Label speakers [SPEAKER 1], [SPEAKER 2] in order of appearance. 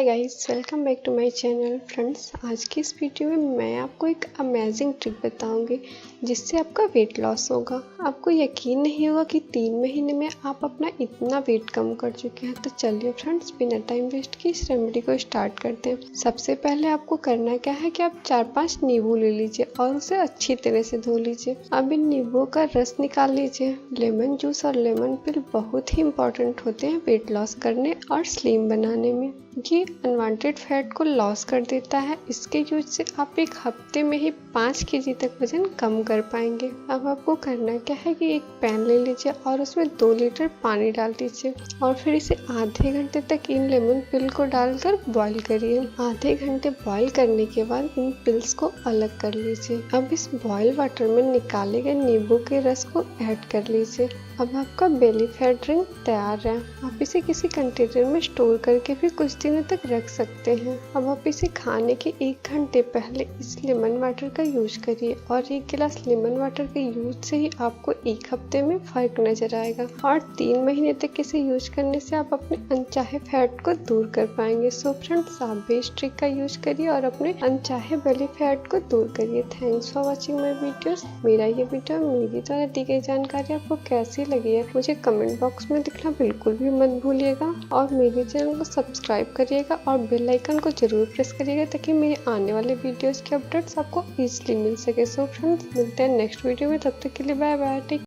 [SPEAKER 1] Hi guys, welcome back to my channel. Friends, आज की इस वीडियो में मैं आपको एक अमेजिंग ट्रिक बताऊंगी जिससे आपका वेट लॉस होगा। आपको यकीन नहीं होगा कि 3 महीने में आप अपना इतना वेट कम कर चुके हैं। तो चलिए फ्रेंड्स, बिना टाइम वेस्ट किए इस रेमेडी को स्टार्ट करते हैं। सबसे पहले आपको करना क्या है कि आप 4-5 नींबू ले लीजिए और उसे अच्छी तरह से धो लीजिए। अब इन नींबुओं का रस निकाल लीजिए। लेमन जूस और लेमन पिल बहुत ही इंपॉर्टेंट होते हैं वेट लॉस करने और स्लिम बनाने में। ये अनवांटेड फैट को लॉस कर देता है। इसके यूज से आप एक हफ्ते में ही 5 केजी तक वजन कम कर पाएंगे। अब आपको करना क्या है कि एक पैन ले लीजिए और उसमें 2 लीटर पानी डाल दीजिए और फिर इसे आधे घंटे तक इन लेमन पिल को डालकर बॉईल करिए। आधे घंटे बॉईल करने के बाद इन पिल्स को अलग कर लीजिए। अब इस बॉयल वाटर में निकाले गए नींबू के रस को ऐड कर लीजिए। अब आपका बेली फैट ड्रिंक तैयार है। आप इसे किसी कंटेनर में स्टोर करके भी कुछ दिनों तक रख सकते हैं। अब आप इसे खाने के 1 घंटे पहले इस लेमन वाटर का यूज करिए और 1 गिलास लेमन वाटर के यूज से ही आपको 1 हफ्ते में फर्क नजर आएगा और 3 महीने तक इसे यूज करने से आप अपने अनचाहे फैट को दूर कर पाएंगे। सो फ्रेंड्स, आप भी इस ट्रिक का यूज करिए और अपने अनचाहे बेली फैट को दूर करिए। Thanks for watching my videos. मेरा ये वीडियो मेरी द्वारा दी गई जानकारी आपको कैसी लगी है मुझे कमेंट बॉक्स में लिखना बिल्कुल भी मत भूलिएगा और मेरे चैनल को सब्सक्राइब करिएगा और बेल आइकन को जरूर प्रेस करिएगा ताकि मेरे आने वाले वीडियोस के अपडेट्स आपको इजीली मिल सके। सो फ्रेंड्स, मिलते हैं नेक्स्ट वीडियो में। तब तक के लिए बाय बाय।